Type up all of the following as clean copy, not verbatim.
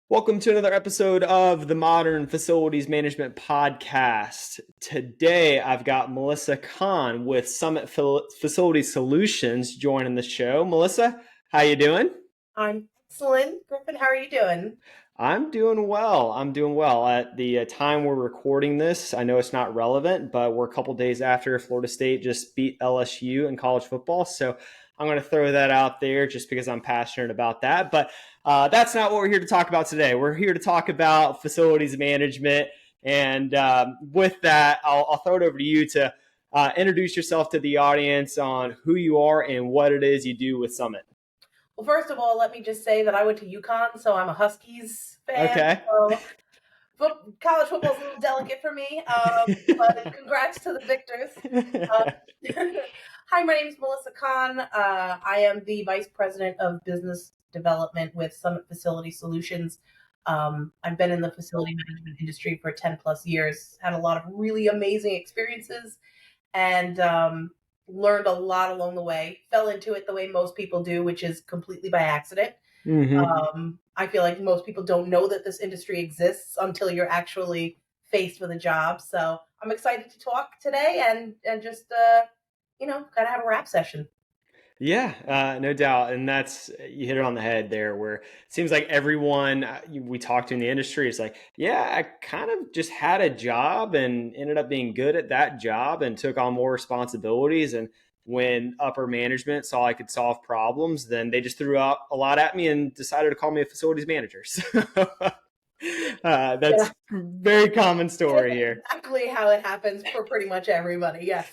Welcome to another episode of the Modern Facilities Management Podcast. Today, I've got Melissa Kaan with Summit Facility Solutions joining the show. Melissa, how you doing? I'm excellent. Griffin, how are you doing? I'm doing well. At the time we're recording this, I know it's not relevant, but we're a couple days after Florida State just beat LSU in college football. So I'm going to throw that out there just because I'm passionate about that. But that's not what we're here to talk about today. We're here to talk about facilities management. And with that, I'll throw it over to you to introduce yourself to the audience on who you are and what it is you do with Summit. Well, first of all, let me just say that I went to UConn, so I'm a Huskies fan. Okay. So college football is a little delicate for me, but congrats to the victors. Uh, Hi, my name is Melissa Kaan. I am the Vice President of Business Development with Summit Facility Solutions. I've been in the facility management industry for 10 plus years, had a lot of really amazing experiences, and learned a lot along the way. Fell into it the way most people do, which is completely by accident. Mm-hmm. I feel like most people don't know that this industry exists until you're actually faced with a job. So I'm excited to talk today and just kind of have a rap session. Yeah, no doubt. And that's, you hit it on the head there, where it seems like everyone we talk to in the industry is like, yeah, I kind of just had a job and ended up being good at that job and took on more responsibilities. And when upper management saw I could solve problems, then they just threw out a lot at me and decided to call me a facilities manager. So Yeah, that's very common story here. exactly how it happens for pretty much everybody. Yes.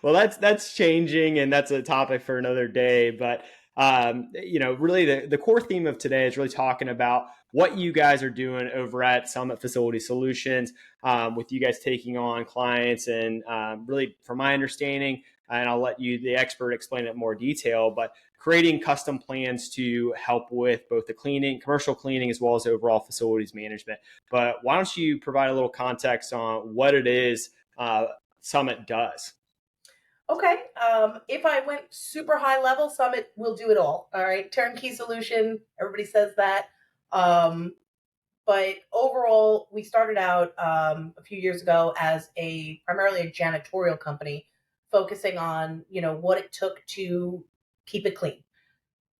Well, that's changing, and that's a topic for another day. But really, the core theme of today is really talking about what you guys are doing over at Summit Facility Solutions, with you guys taking on clients, and really, from my understanding, and I'll let you, the expert, explain it in more detail, but creating custom plans to help with both the cleaning, commercial cleaning, as well as overall facilities management. But why don't you provide a little context on what it is Summit does? Okay. If I went super high level, Summit will do it all. All right. Turnkey solution. Everybody says that. Um, but overall, we started out a few years ago as primarily a janitorial company, focusing on what it took to keep it clean.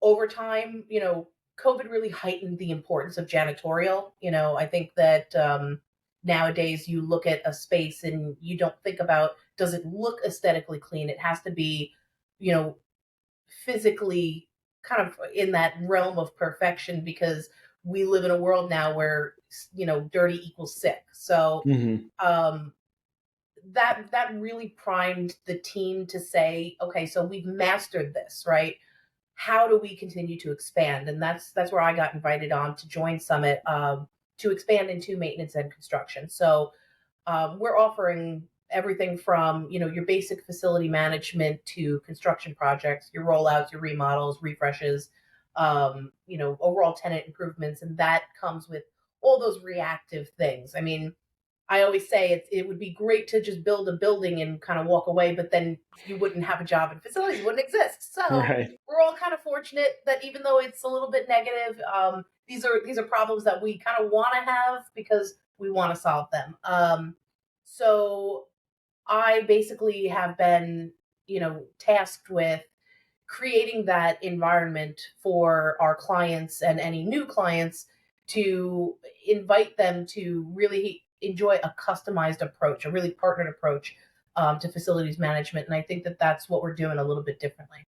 Over time, COVID really heightened the importance of janitorial. I think that nowadays you look at a space and you don't think about, does it look aesthetically clean? It has to be, you know, physically kind of in that realm of perfection, because we live in a world now where dirty equals sick. So Mm-hmm. um, that really primed the team to say, okay, so we've mastered this, right? How do we continue to expand? And that's where I got invited on to join Summit, to expand into maintenance and construction. So we're offering everything from your basic facility management to construction projects, your rollouts, your remodels, refreshes, overall tenant improvements, and that comes with all those reactive things. I mean, I always say it would be great to just build a building and kind of walk away, but then you wouldn't have a job and facilities wouldn't exist. So Right. we're all kind of fortunate that even though it's a little bit negative, these are problems that we kind of want to have because we want to solve them. So I basically have been, tasked with creating that environment for our clients and any new clients to invite them to really enjoy a customized approach, a really partnered approach to facilities management. And I think that that's what we're doing a little bit differently.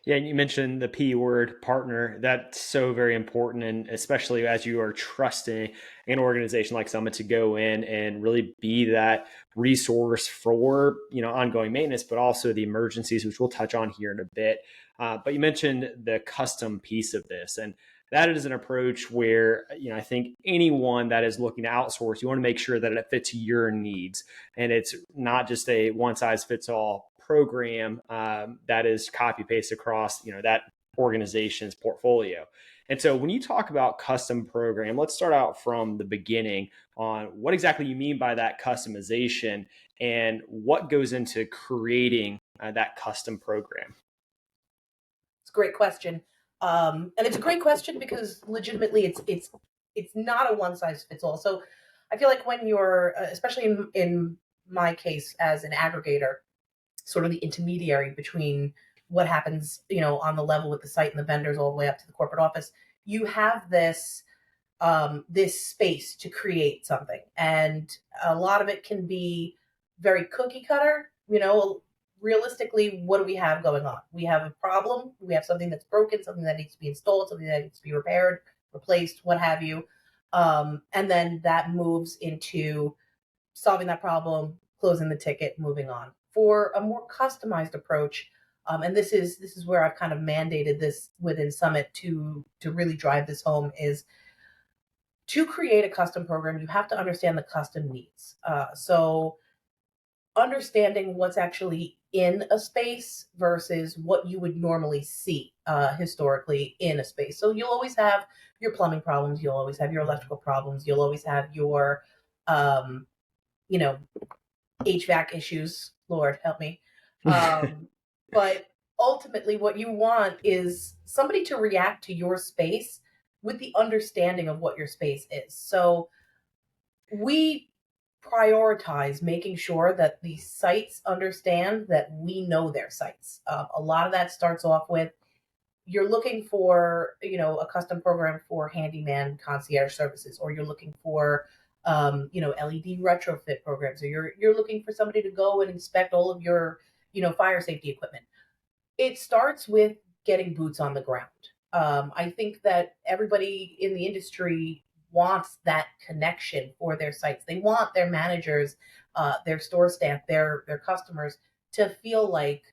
Yeah, and you mentioned the P word, partner. That's so very important, and especially as you are trusting an organization like Summit to go in and really be that resource for ongoing maintenance, but also the emergencies, which we'll touch on here in a bit. But you mentioned the custom piece of this, and that is an approach where I think anyone that is looking to outsource, you want to make sure that it fits your needs, and it's not just a one size fits all program that is copy paste across that organization's portfolio. And so when you talk about custom program, let's start out from the beginning on what exactly you mean by that customization and what goes into creating that custom program. It's a great question. And it's a great question because legitimately it's it's not a one size fits all. So I feel like when you're, especially in my case as an aggregator, sort of the intermediary between what happens, on the level with the site and the vendors all the way up to the corporate office, you have this space to create something, and a lot of it can be very cookie cutter. Realistically, what do we have going on? We have a problem. We have something that's broken, something that needs to be installed, something that needs to be repaired, replaced, what have you. And then that moves into solving that problem, closing the ticket, moving on. For a more customized approach, and this is where I've kind of mandated this within Summit to really drive this home, is to create a custom program. You have to understand the custom needs. So understanding what's actually in a space versus what you would normally see historically in a space. So you'll always have your plumbing problems, you'll always have your electrical problems, you'll always have your um, you know HVAC issues. Lord help me. But ultimately, what you want is somebody to react to your space with the understanding of what your space is. So we prioritize making sure that the sites understand that we know their sites. A lot of that starts off with, you're looking for, a custom program for handyman concierge services, or you're looking for, LED retrofit programs, or you're looking for somebody to go and inspect all of your, fire safety equipment. It starts with getting boots on the ground. I think that everybody in the industry wants that connection for their sites. They want their managers, their store staff, their customers to feel like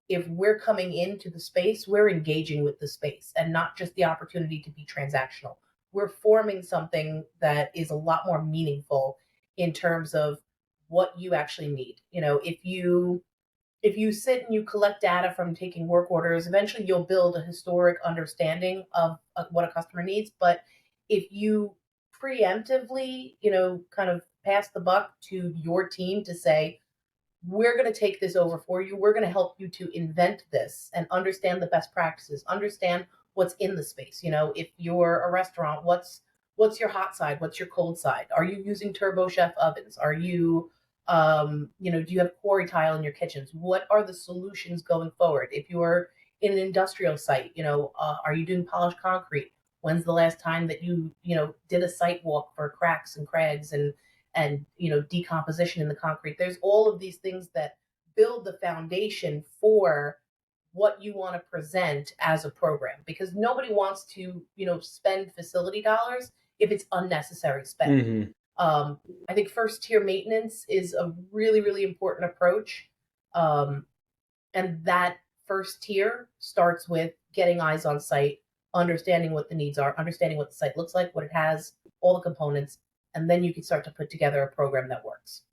if we're coming into the space, we're engaging with the space and not just the opportunity to be transactional. We're forming something that is a lot more meaningful in terms of what you actually need. If you sit and you collect data from taking work orders, eventually you'll build a historic understanding of what a customer needs. But if you preemptively, kind of pass the buck to your team to say, we're going to take this over for you. We're going to help you to invent this and understand the best practices, understand what's in the space. If you're a restaurant, what's your hot side? What's your cold side? Are you using Turbo Chef ovens? Are you do you have quarry tile in your kitchens? What are the solutions going forward? If you're in an industrial site, are you doing polished concrete? When's the last time that you did a site walk for cracks and crags and decomposition in the concrete? There's all of these things that build the foundation for what you want to present as a program, because nobody wants to spend facility dollars if it's unnecessary spend. Mm-hmm. I think first tier maintenance is a really, really important approach. Um, and that first tier starts with getting eyes on site, understanding what the needs are, understanding what the site looks like, what it has, all the components, and then you can start to put together a program that works.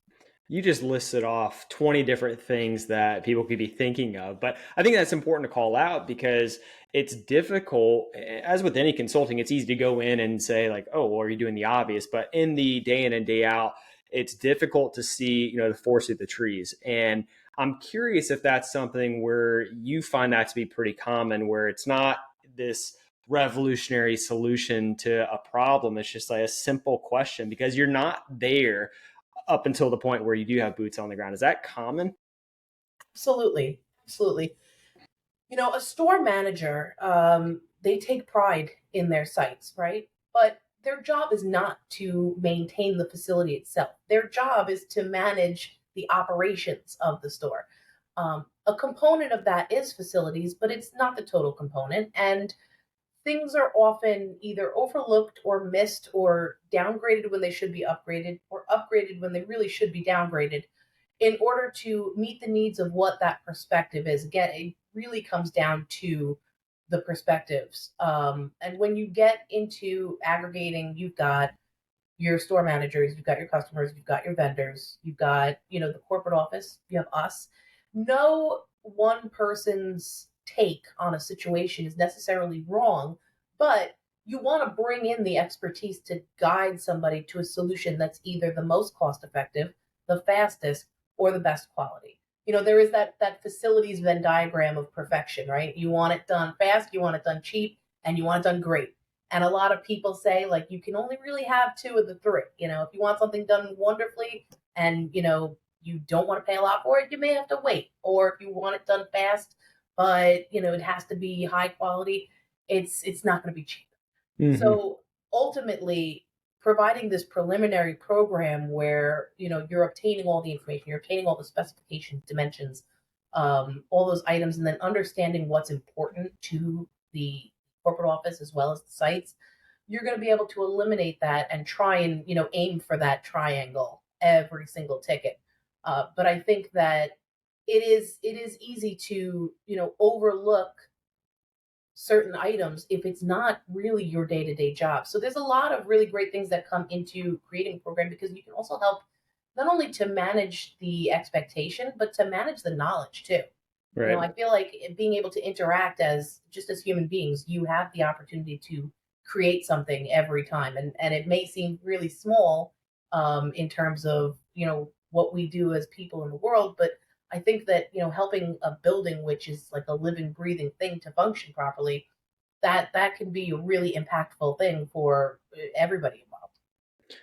You just listed off 20 different things that people could be thinking of. But I think that's important to call out because it's difficult, as with any consulting, it's easy to go in and say like, oh, well, are you doing the obvious? But in the day in and day out, it's difficult to see, the forest through the trees. And I'm curious if that's something where you find that to be pretty common, where it's not this revolutionary solution to a problem. It's just like a simple question because you're not there up until the point where you do have boots on the ground. Is that common? Absolutely. Absolutely. A store manager, they take pride in their sites, right? But their job is not to maintain the facility itself. Their job is to manage the operations of the store. A component of that is facilities, but it's not the total component. And things are often either overlooked or missed or downgraded when they should be upgraded, or upgraded when they really should be downgraded, in order to meet the needs of what that perspective is. Again, it really comes down to the perspectives. And when you get into aggregating, you've got your store managers, you've got your customers, you've got your vendors, you've got, the corporate office, you have us. No one person's take on a situation is necessarily wrong, but you want to bring in the expertise to guide somebody to a solution that's either the most cost effective, the fastest, or the best quality. There is that facilities Venn diagram of perfection, right? You want it done fast, you want it done cheap, and you want it done great. And a lot of people say, like, you can only really have two of the three. If you want something done wonderfully and, you don't want to pay a lot for it, you may have to wait. Or if you want it done fast, but, it has to be high quality, it's not going to be cheap. Hmm. So ultimately, providing this preliminary program where you're obtaining all the information, you're obtaining all the specifications, dimensions, all those items, and then understanding what's important to the corporate office as well as the sites, you're going to be able to eliminate that and try and aim for that triangle every single ticket. But I think that it is easy to overlook certain items if it's not really your day-to-day job. So there's a lot of really great things that come into creating a program because you can also help not only to manage the expectation, but to manage the knowledge too. Right. I feel like being able to interact as just as human beings, you have the opportunity to create something every time. And it may seem really small in terms of, what we do as people in the world, but I think that, helping a building, which is like a living, breathing thing to function properly, that can be a really impactful thing for everybody involved.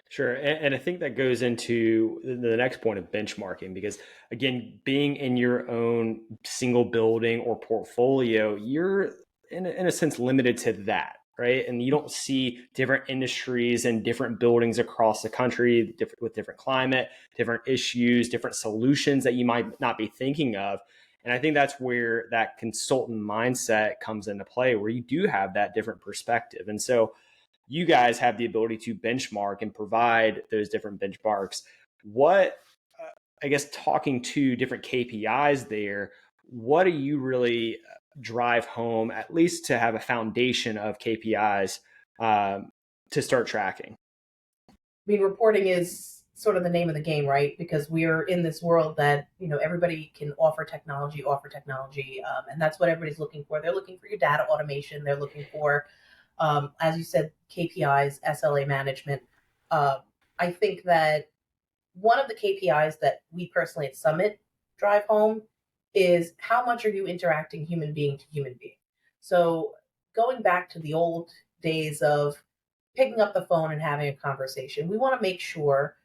Sure. And I think that goes into the next point of benchmarking, because again, being in your own single building or portfolio, you're in a sense limited to that. Right. And you don't see different industries and different buildings across the country, with different climate, different issues, different solutions that you might not be thinking of. And I think that's where that consultant mindset comes into play, where you do have that different perspective. And so, you guys have the ability to benchmark and provide those different benchmarks. What, I guess, talking to different KPIs there, what do you really drive home, at least to have a foundation of KPIs to start tracking? I mean, reporting is sort of the name of the game, right? Because we're in this world that everybody can offer technology, and that's what everybody's looking for. They're looking for your data automation. They're looking for, as you said, KPIs, SLA management. Uh, I think that one of the KPIs that we personally at Summit drive home is how much are you interacting human being to human being. So going back to the old days of picking up the phone and having a conversation, we want to make sure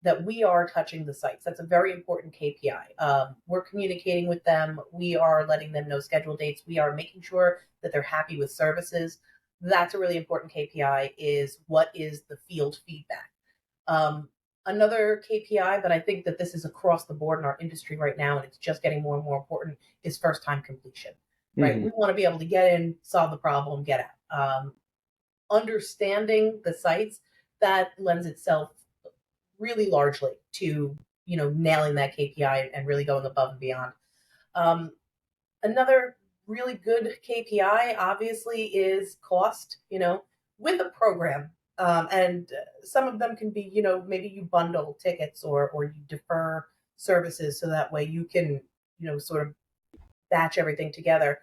that we are touching the sites. That's a very important KPI. We're communicating with them. We are letting them know schedule dates. We are making sure that they're happy with services. That's a really important KPI is what is the field feedback. Um, Another KPI, but I think that this is across the board in our industry right now, and it's just getting more and more important, is first time completion, right? Mm-hmm. We want to be able to get in, solve the problem, get out. Understanding the sites, that lends itself really largely to nailing that KPI and really going above and beyond. Um, Another really good KPI, obviously, is cost. With a program, and some of them can be, maybe you bundle tickets or you defer services so that way you can, sort of batch everything together.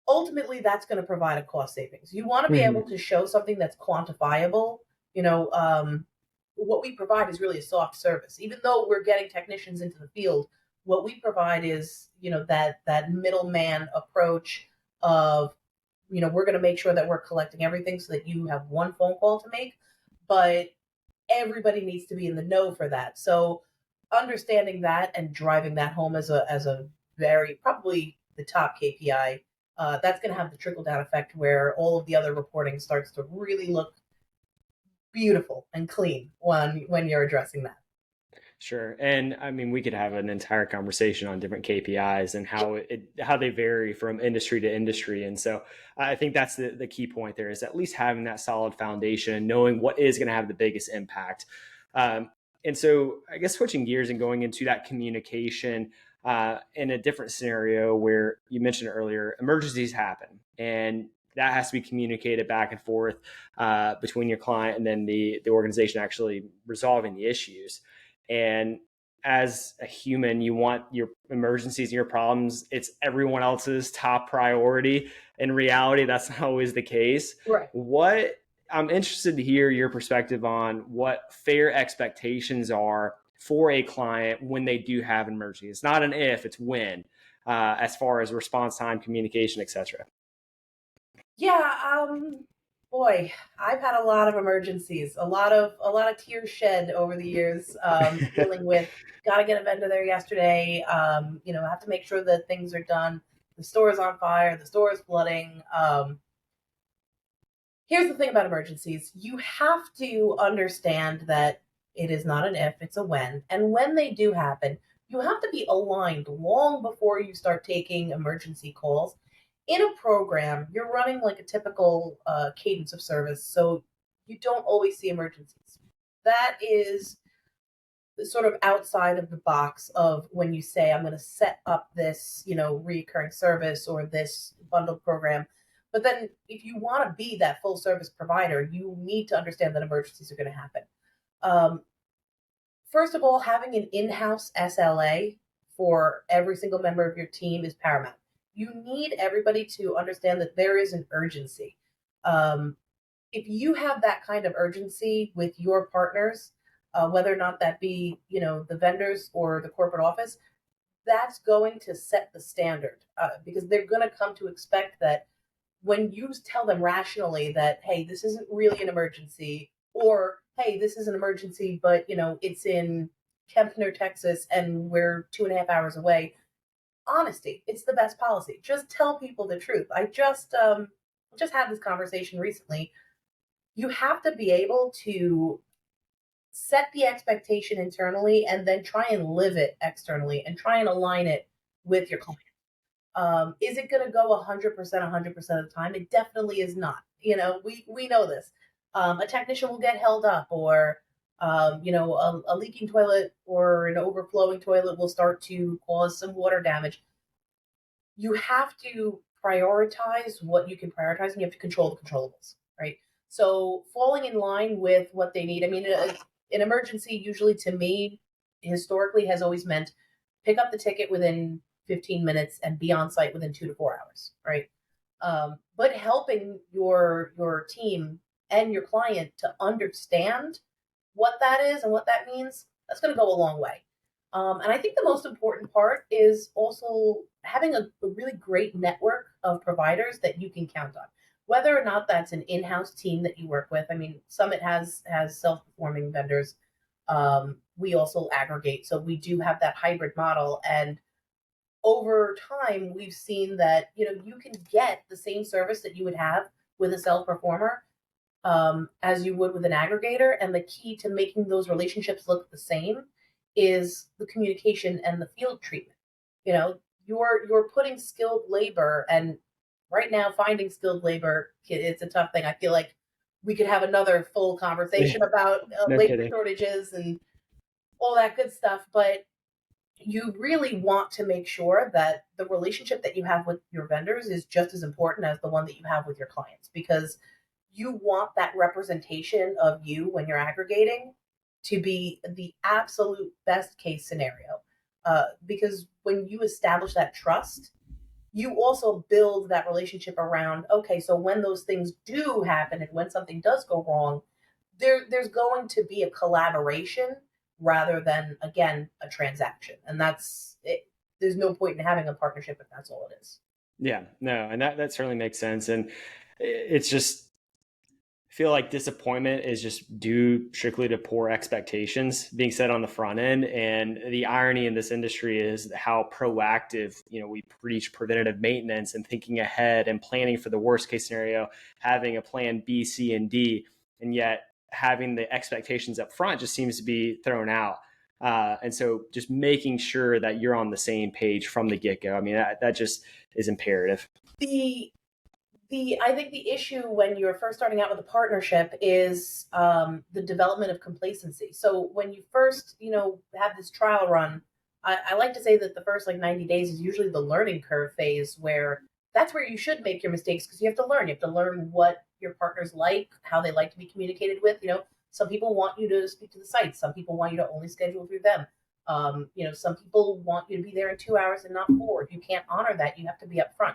Ultimately, that's going to provide a cost savings. You want to be Mm-hmm. able to show something that's quantifiable. What we provide is really a soft service. Even though we're getting technicians into the field, what we provide is, that middleman approach of, we're going to make sure that we're collecting everything so that you have one phone call to make, but everybody needs to be in the know for that. So understanding that and driving that home as a very probably the top KPI, that's going to have the trickle down effect where all of the other reporting starts to really look beautiful and clean when you're addressing that. Sure. And I mean, we could have an entire conversation on different KPIs and how they vary from industry to industry. And so I think that's the key point there, is at least having that solid foundation and knowing what is going to have the biggest impact. And so I guess switching gears and going into that communication in a different scenario where you mentioned earlier, emergencies happen, and that has to be communicated back and forth between your client and then the organization actually resolving the issues. And as a human, you want your emergencies and your problems, it's everyone else's top priority. In reality, that's not always the case. Right. What I'm interested to hear your perspective on what fair expectations are for a client when they do have an emergency. It's not an if, it's when, as far as response time, communication, etc. Yeah. Boy, I've had a lot of emergencies, a lot of tears shed over the years, dealing with got to get a vendor there yesterday. Have to make sure that things are done. The store is on fire. The store is flooding. Here's the thing about emergencies: you have to understand that it is not an if, it's a when. And when they do happen, you have to be aligned long before you start taking emergency calls. In a program, you're running like a typical cadence of service, so you don't always see emergencies. That is sort of outside of the box of when you say I'm going to set up this recurring service or this bundled program. But then if you want to be that full service provider, you need to understand that emergencies are going to happen. um, First of all, having an in-house SLA for every single member of your team is paramount. You need everybody to understand that there is an urgency. um, if you have that kind of urgency with your partners, whether or not that be the vendors or the corporate office, that's going to set the standard, because they're going to come to expect that when you tell them rationally that, hey, this isn't really an emergency, or hey, this is an emergency, but it's in Kempner, Texas, and we're 2.5 hours away. Honesty, it's the best policy. Just tell people the truth. I just had this conversation recently. You have to be able to set the expectation internally and then try and live it externally and try and align it with your client. Is it going to go 100%, 100% of the time? It definitely is not. We know this. A technician will get held up, or a leaking toilet or an overflowing toilet will start to cause some water damage. You have to prioritize what you can prioritize, and you have to control the controllables, right? So falling in line with what they need. I mean, an emergency usually, to me, historically has always meant pick up the ticket within 15 minutes and be on site within 2 to 4 hours, right? But helping your team and your client to understand what that is and what that means, that's going to go a long way. And I think the most important part is also having a really great network of providers that you can count on. Whether or not that's an in-house team that you work with. I mean, Summit has self-performing vendors. We also aggregate, so we do have that hybrid model. And over time, we've seen that you can get the same service that you would have with a self-performer, as you would with an aggregator. And the key to making those relationships look the same is the communication and the field treatment. You know, you're putting skilled labor, and right now finding skilled labor, it's a tough thing. I feel like we could have another full conversation about No labor kidding. shortages and all that good stuff, but you really want to make sure that the relationship that you have with your vendors is just as important as the one that you have with your clients, because you want that representation of you when you're aggregating to be the absolute best case scenario. Because when you establish that trust, you also build that relationship around, okay, so when those things do happen and when something does go wrong, there's going to be a collaboration rather than, again, a transaction. And that's it. There's no point in having a partnership if that's all it is. Yeah, no, and that certainly makes sense. And it's just, I feel like disappointment is just due strictly to poor expectations being set on the front end. And the irony in this industry is how proactive, we preach preventative maintenance and thinking ahead and planning for the worst case scenario, having a plan B, C, and D. And yet having the expectations up front just seems to be thrown out. And so just making sure that you're on the same page from the get go. I mean, that just is imperative. The I think the issue when you're first starting out with a partnership is the development of complacency. So when you first, have this trial run, I like to say that the first like 90 days is usually the learning curve phase, where that's where you should make your mistakes, because you have to learn. You have to learn what your partners like, how they like to be communicated with. Some people want you to speak to the site. Some people want you to only schedule through them. Some people want you to be there in 2 hours and not 4. If you can't honor that, you have to be upfront.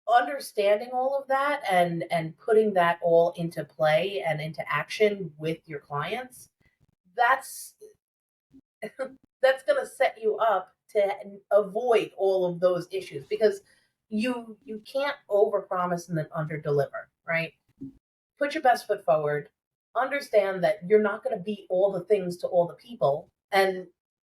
Understanding all of that and putting that all into play and into action with your clients, that's that's going to set you up to avoid all of those issues, because you can't overpromise and then underdeliver, right? put your best foot forward, understand that you're not going to be all the things to all the people, and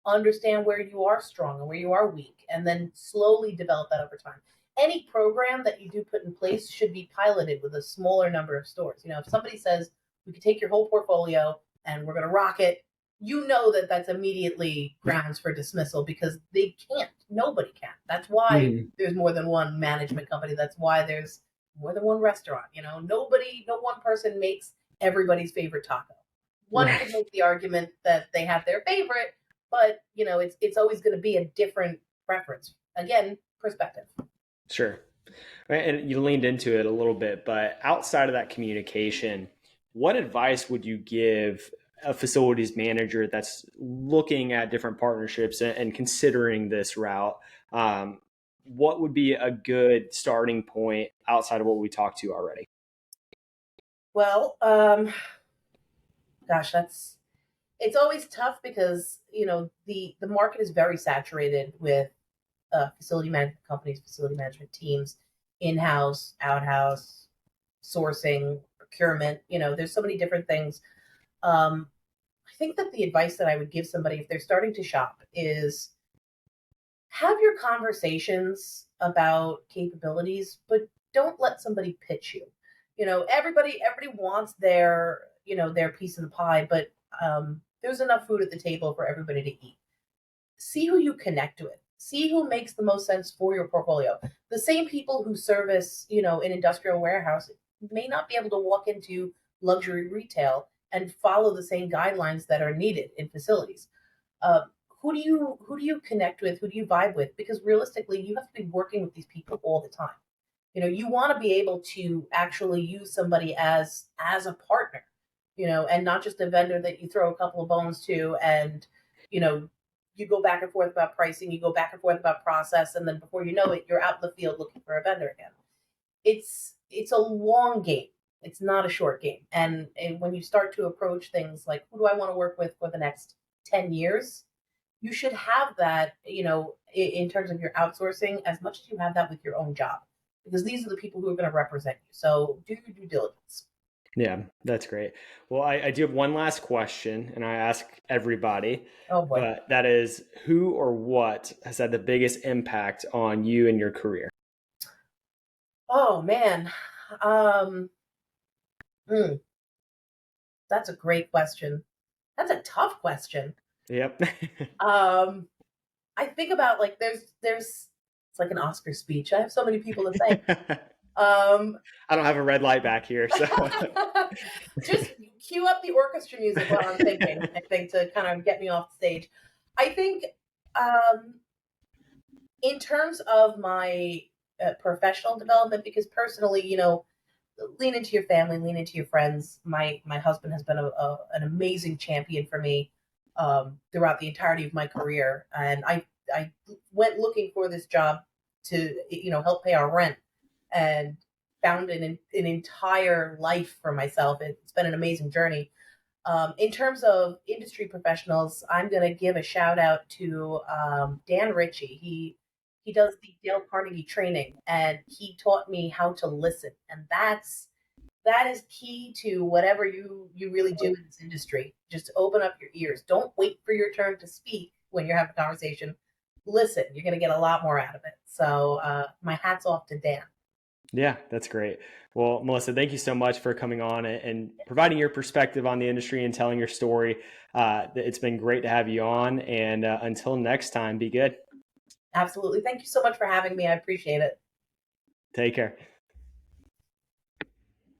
understand where you are strong and where you are weak, and then slowly develop that over time. Any program that you do put in place should be piloted with a smaller number of stores. If somebody says we could take your whole portfolio and we're going to rock it, you know that that's immediately grounds for dismissal, because they can't. Nobody can. That's why Mhm. there's more than one management company. That's why there's more than one restaurant. No one person makes everybody's favorite taco. One could Right. make the argument that they have their favorite, but it's always going to be a different preference. Again, perspective. Sure. Right, and you leaned into it a little bit, but outside of that communication, what advice would you give a facilities manager that's looking at different partnerships and considering this route? Um, what would be a good starting point outside of what we talked to already? Well, gosh, that's it's always tough because the market is very saturated with facility management companies, facility management teams, in-house, out-house, sourcing, procurement. There's so many different things. I think that the advice that I would give somebody if they're starting to shop is have your conversations about capabilities, but don't let somebody pitch you. Everybody wants their piece of the pie, but there's enough food at the table for everybody to eat. See who you connect with. See who makes the most sense for your portfolio. The same people who service, an industrial warehouse may not be able to walk into luxury retail and follow the same guidelines that are needed in facilities. Uh, who do you connect with? Who do you vibe with? Because realistically, you have to be working with these people all the time. You want to be able to actually use somebody as a partner, and not just a vendor that you throw a couple of bones to, and you know you go back and forth about pricing, you go back and forth about process, and then before you know it, you're out in the field looking for a vendor again. It's a long game. It's not a short game. And when you start to approach things like, who do I want to work with for the next 10 years, you should have that, in terms of your outsourcing, as much as you have that with your own job, because these are the people who are going to represent you. So do your due diligence. Yeah, that's great. Well, I do have one last question, and I ask everybody, Oh boy. but that is who or what has had the biggest impact on you and your career? Oh man. Um, hmm, that's a great question. That's a tough question. Yep. Um, I think about, like, there's it's like an Oscar speech. I have so many people to thank. Um, I don't have a red light back here, so just cue up the orchestra music while I'm thinking. I think to kind of get me off the stage. I think, um, in terms of my professional development, because personally, lean into your family, lean into your friends. My husband has been an amazing champion for me throughout the entirety of my career, and I went looking for this job to help pay our rent, and found an entire life for myself. It's been an amazing journey. In terms of industry professionals, I'm going to give a shout out to Dan Ritchie. He does the Dale Carnegie training, and he taught me how to listen, and that is key to whatever you really do in this industry. Just open up your ears. Don't wait for your turn to speak when you're having a conversation. Listen, you're going to get a lot more out of it. So my hat's off to Dan. yeah, that's great. Well, Melissa, thank you so much for coming on and providing your perspective on the industry and telling your story. It's been great to have you on. And until next time, be good. Absolutely. Thank you so much for having me. I appreciate it. Take care.